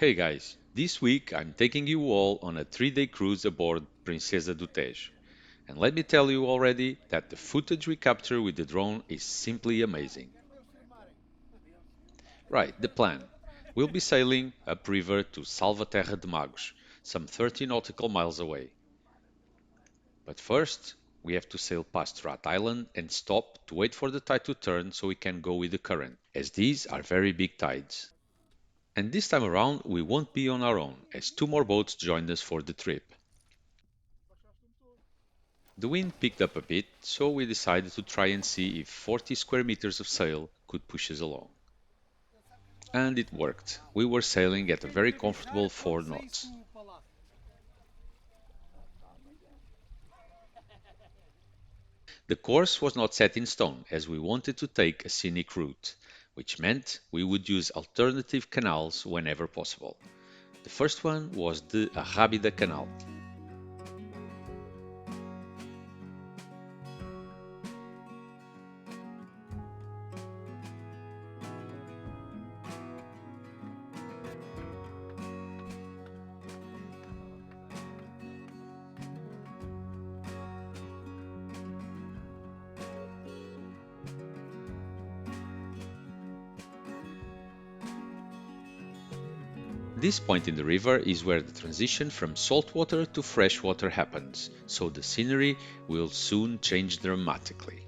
Hey guys, this week I'm taking you all on a 3-day cruise aboard Princesa do Tejo. And let me tell you already that the footage we capture with the drone is simply amazing. Right, the plan. We'll be sailing upriver to Salva Terra de Magos, some 30 nautical miles away. But first, we have to sail past Rat Island and stop to wait for the tide to turn so we can go with the current, as these are very big tides. And this time around, we won't be on our own, as two more boats joined us for the trip. The wind picked up a bit, so we decided to try and see if 40 square meters of sail could push us along. And it worked. We were sailing at a very comfortable 4 knots. The course was not set in stone, as we wanted to take a scenic route, which meant we would use alternative canals whenever possible. The first one was the Arrábida Canal. This point in the river is where the transition from saltwater to freshwater happens, so the scenery will soon change dramatically.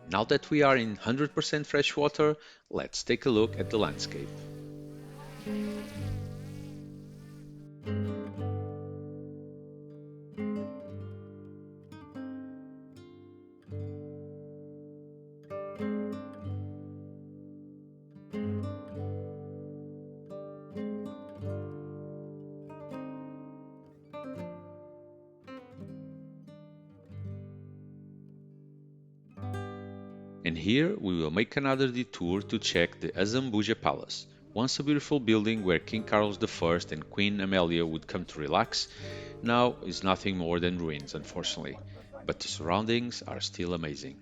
Now that we are in 100% freshwater, let's take a look at the landscape. And here we will make another detour to check the Azambuja Palace, once a beautiful building where King Carlos I and Queen Amelia would come to relax, now is nothing more than ruins, unfortunately, but the surroundings are still amazing.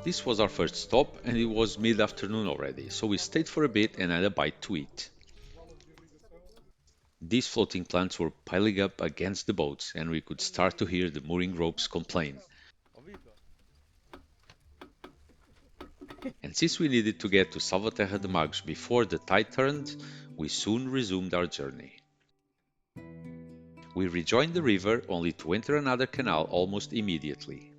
This was our first stop and it was mid-afternoon already, so we stayed for a bit and had a bite to eat. These floating plants were piling up against the boats and we could start to hear the mooring ropes complain. And since we needed to get to Salvaterra de Magos before the tide turned, we soon resumed our journey. We rejoined the river only to enter another canal almost immediately.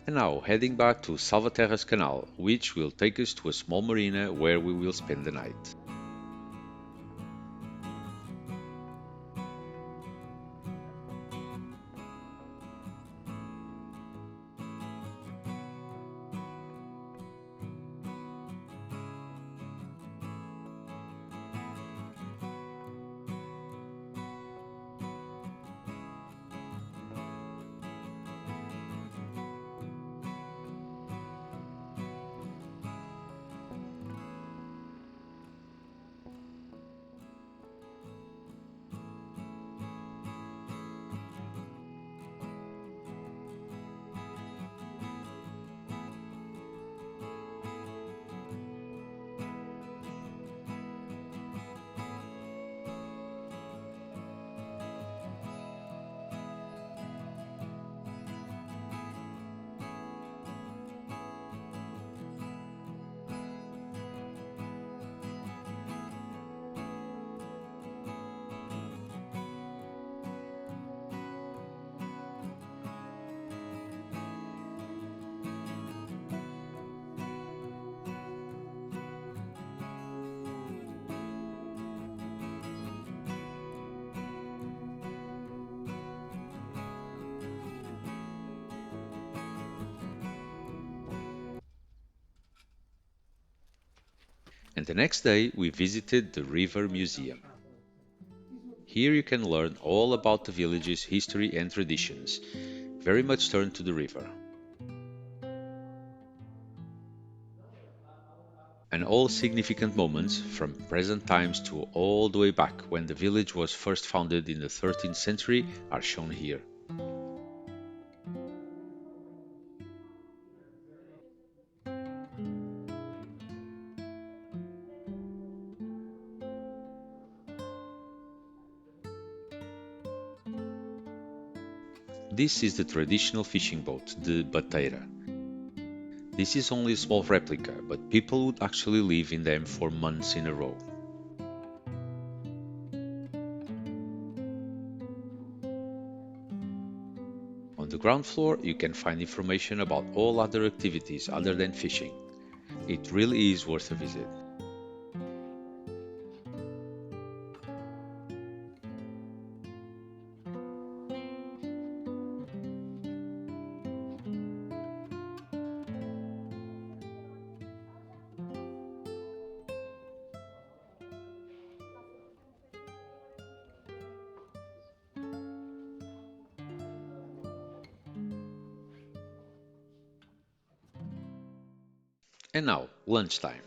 And now heading back to Salvaterra's canal, which will take us to a small marina where we will spend the night. And the next day we visited the River Museum. Here you can learn all about the village's history and traditions, very much turned to the river, and all significant moments from present times to all the way back when the village was first founded in the 13th century are shown here. This is the traditional fishing boat, the bateira. This is only a small replica, but people would actually live in them for months in a row. On the ground floor, you can find information about all other activities other than fishing. It really is worth a visit. And now, lunchtime.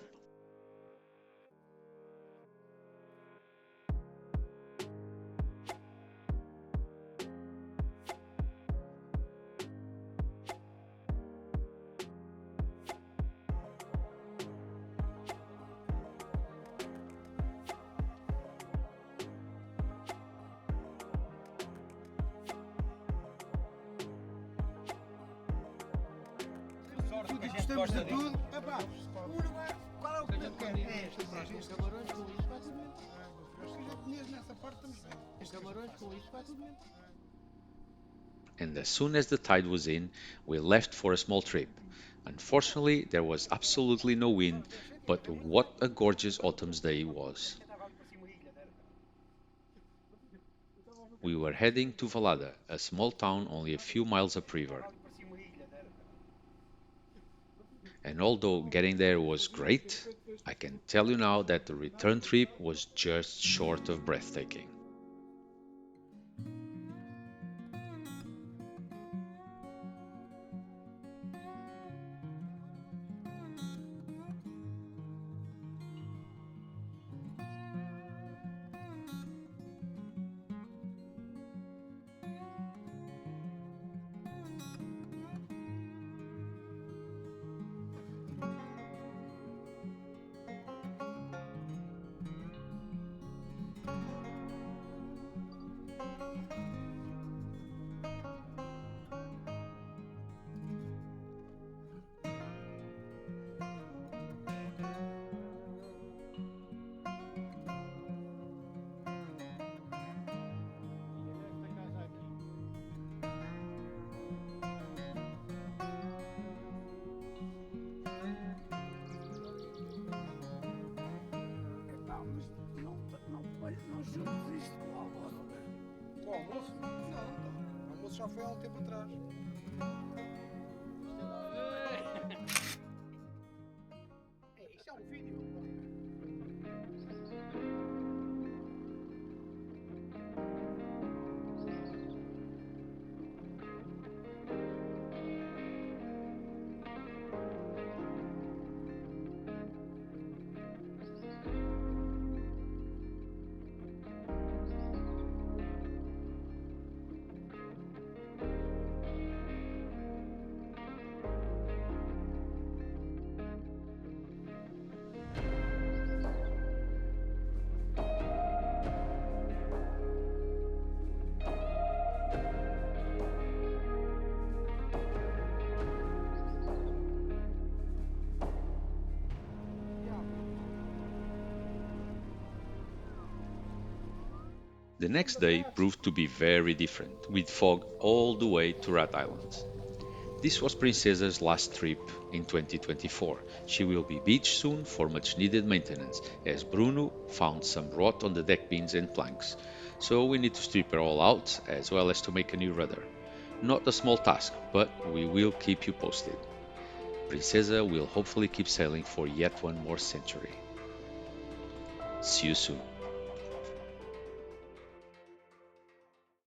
Gostamos de tudo. Epá, qual é o que eu quero? É este, camarões com isto vai tudo bem. Eu já conheço nessa parte também. Camarões com isto vai tudo bem. And as soon as the tide was in, we left for a small trip. Unfortunately, there was absolutely no wind, but what a gorgeous autumn's day it was. We were heading to Valada, a small town only a few miles upriver. And although getting there was great, I can tell you now that the return trip was just short of breathtaking. Com o almoço? Não, não. O almoço já foi há um tempo atrás. Isto é um vídeo. The next day proved to be very different, with fog all the way to Rat Island. This was Princesa's last trip in 2024. She will be beached soon for much needed maintenance, as Bruno found some rot on the deck beams and planks, so we need to strip her all out as well as to make a new rudder. Not a small task, but we will keep you posted. Princesa will hopefully keep sailing for yet one more century. See you soon.